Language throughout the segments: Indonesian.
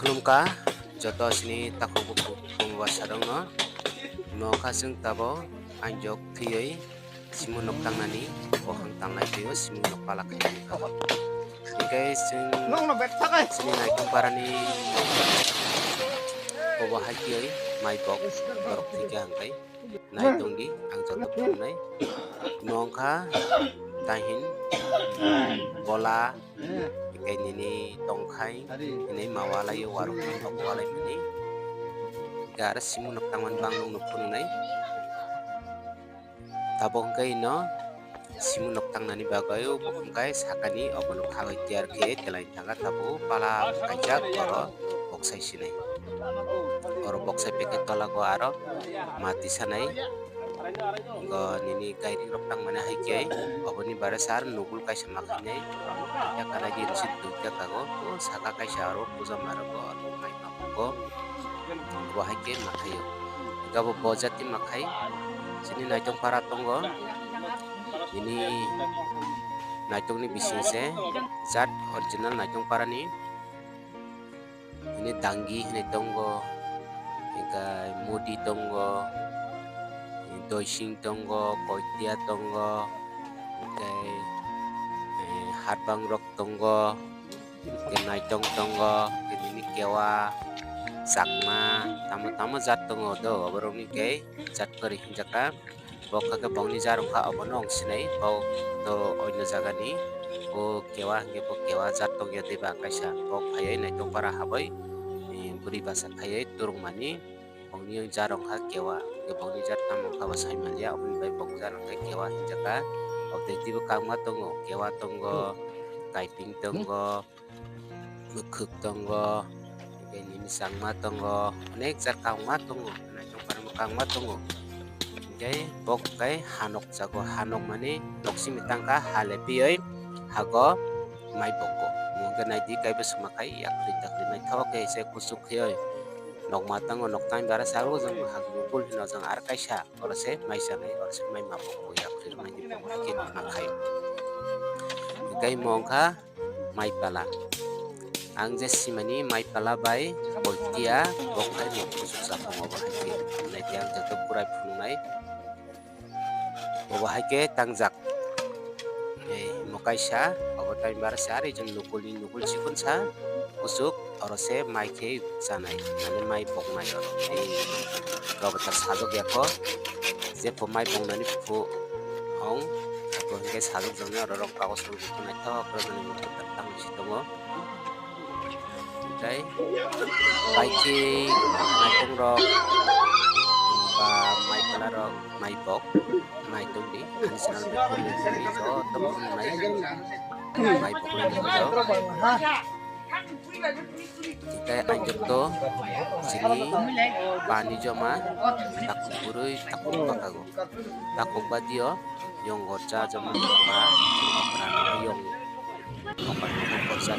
Khulumka joto sini takok pungwasarong no noka jeng tabo anjok thiyoi simu nok tangnani bohang tangnai tuyo simu nok pala khaini khago ikai sini naitung parani bobo hakioi mai bok borok thike hangkai naitung di ang joto phungnai nongkha tahin bola ikai nini tongkhai ini mawalai warung walai mani gara simu nok taman bangung nok phungnai tabong kai no simu nok tangnani bagayo bokongkai sakani obono khagai tiar khe telai tanga tabo pala kajak oro boksai sinai oro boksai peket tola go aro mati sanai go nini kairi rok tang mana haikai oboni barasar nugul kaisa makhinai ya kana gi rusit dukya kago o saka kaisa aro puja marago mai mabugo go haikai makhayo gabo bojati makhai sini naitong para tonggo ini naitong ni bisingse zat original naitong para ni ini danggi ini tonggo ikai mudi tonggo doising tonggo koitia tonggo ikai harbang rok tonggo ikai naitong tonggo ini kewa sakma tama zat tonggo do oborong ni kai zat kori hinjaka boka ke bongni jarum kha obono sinai bok to oino jaga ni o kewa hingge bo kewa zat tongya deba kaisa bok phayai naitong para habai buri basa phayai turung mani bongni jarong kha kewa ge bongni jat tamong kha basai malia oboni bai bok jarong kha kewa hinjaka objektif kangma tongo kewa tongo kaiping tongo mukhuk tongo ini sangma tongo nek zat kangma tongo naitong para kangma tongo jai bok kai hanok jago hanok mani noksi mitangka halepioi hago mai boko mungkin naidi kai besmakai yakri takri nai thawak kai se kusuk khioi nok matang nok time bara saru jang hag nukul hino jang ar kaisa orase mai sanai orase mai maboko yakri nai di pemakin makai kai mongkha mai pala ang simani mai pala bai boltia bokai mo kusuk sa pomoba hai nai tiang jato purai phunai boba haike tangjak mokaisa obo time bar sari jeng nukul sikun sa usuk orose mai ke sanai nani mai poknai oro robotar sajok yako je pomai pongnani pu hong ko hingke sajok jongni oro rok kagos rok dikunai to progani mutar tang sitongo dai baiki mai pongrok ba mai palarok mai pok mai tungdi ani senang dipuni so tepung mai pok so kita anjuk to sini pani joma takuk burui takuk bakago takuk badio yong gocha joma ba operan yong operan gocha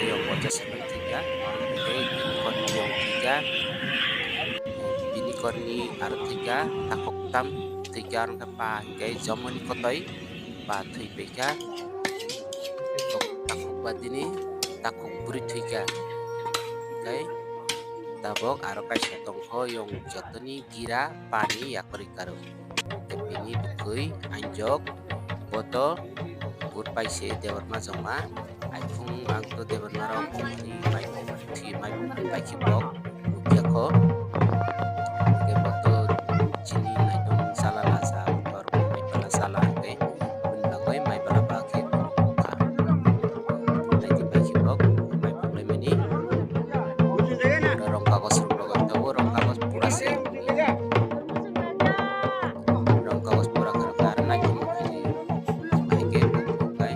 yong gocha seperti tiga kon yong tiga korni artiga takok tam tiga orang kapa kai jamoni kotoi pa thui beka takok badini takok buri thiga kai tabok aro kai setong ho yong jotoni gira pani yakori karo kepini bukui anjok boto bur paise dewar ma joma aifung angto dewar maro ni mai thi mai pai kibok ukyako chini naitong sala lasa baru mai pala sala ke bendagoi mai pala bagi ka naiti bagi bok mai problem ini rong kagos rogon tawo rong kagos pura se rong kagos pura karena naitong mai ke kai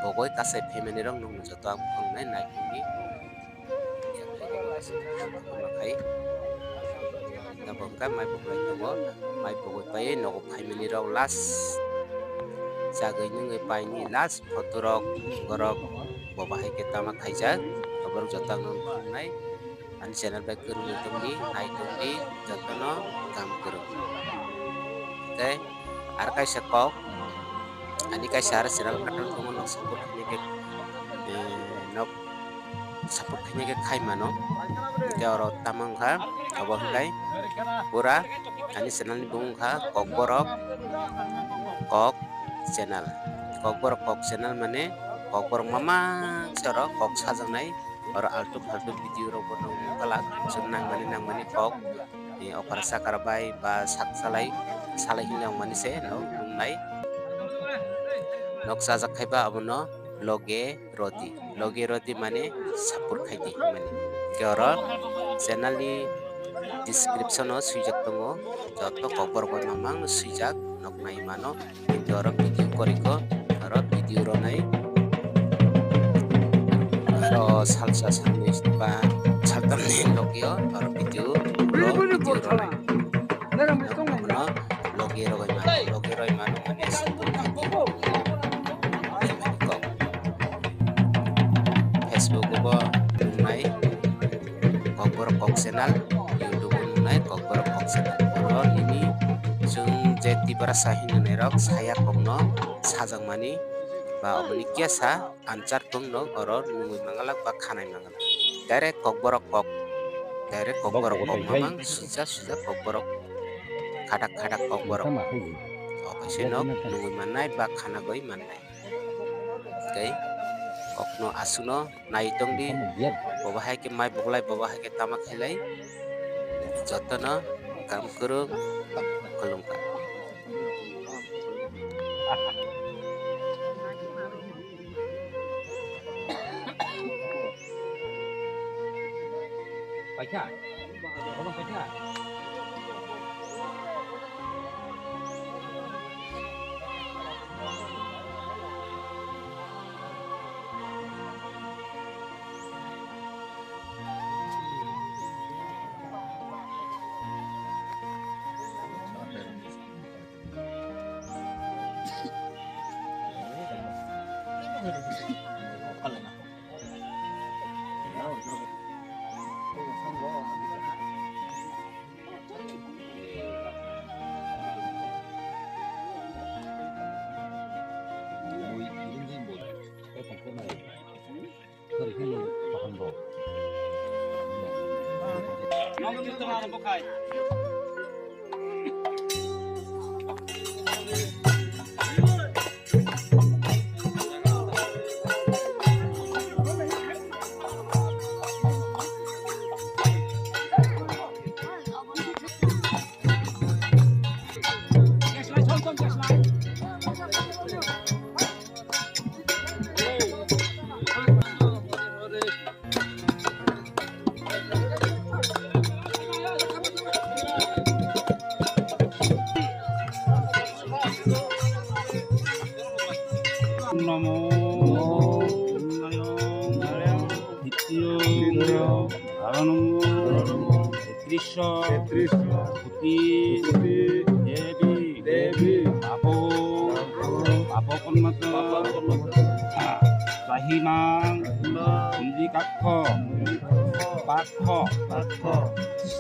bogoi kasai family rong nung joto ang pangnai naikuni makai nabongka mai boklai tongo mai bogoi pai nogo family rong last jagai nungai pai ni last photo rok gorok bobahai ke tama khaijak abar joto ang nung pangnai ani channel bai kurung tongni nai tongni joto no kam kurung okay ar kaisa kok ani kaisa ar channel katal tongo nok support khine ke khai mano ke oro tamang kha abo hai pura ani channel ni bung kha kokborok kok channel kok channel mane kokborok mama soro kok sajangnai oro altu faltu video ro bono kala nang mani kok ni opar sakar bai ba saksalai salai hinang mani se no nai nok sajak khaiba abono loge roti mane sapur khaidi mane ke oro channel ni description o sujak tongo joto kokbor ko namang sujak nok nai mano oro video koriko oro video ro nai aro salsa samis ba saltam ni lokio oro video ro nai loge ro mano mane sapur khaidi Facebook ko nai kokbor kok channel YouTube nai kokbor kok channel oro ini jung jeti barasa hinne rok saya kongno sajang mani ba oboni kiasa anchar tongno oro nungui mangalak ba khanai mangalak direct kokbor kok mamang suja kokbor khadak kokbor obase nok nungui manai ba khana goi manai okay okno asuno nai tongdi bobahai ke mai boglai bobahai ke tamak khelai jotno kam kurung kolongka pacha kolong pacha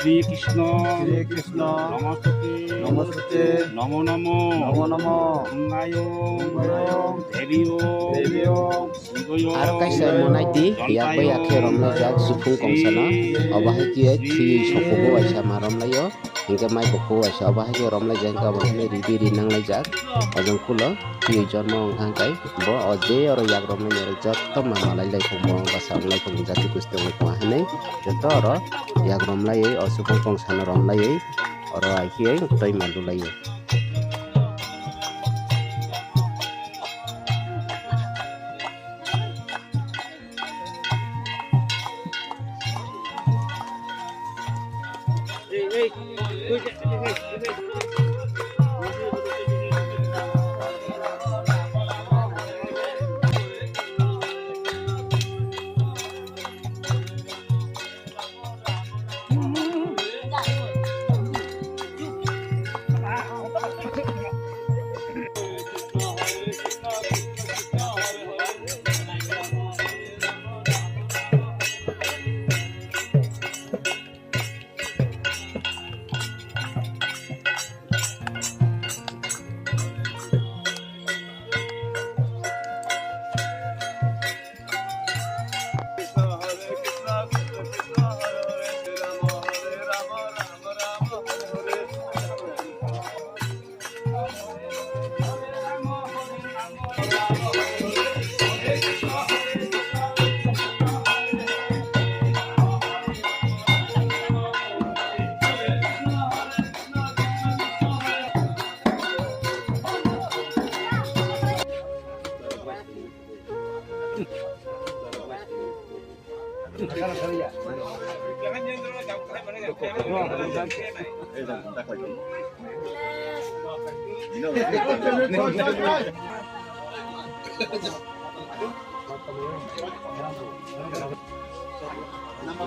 Sri Krishna Namaste Namo Namo Aro kaisa monaiti yak bai akhe romna jak supung kongsana obahai ki thi sopogo aisa marom layo hingga mai boko aisa obahai ki romla jangka bangne ridi rinang lai jak ojong kulo thi jonmo onghang kai bo oje oro yak romna nyere jotto mamalai lai khomong basang lai khomong jati gustong ko hane joto oro yak romla ye osupung kongsana romla ye oro akhie toi mandu lai Nama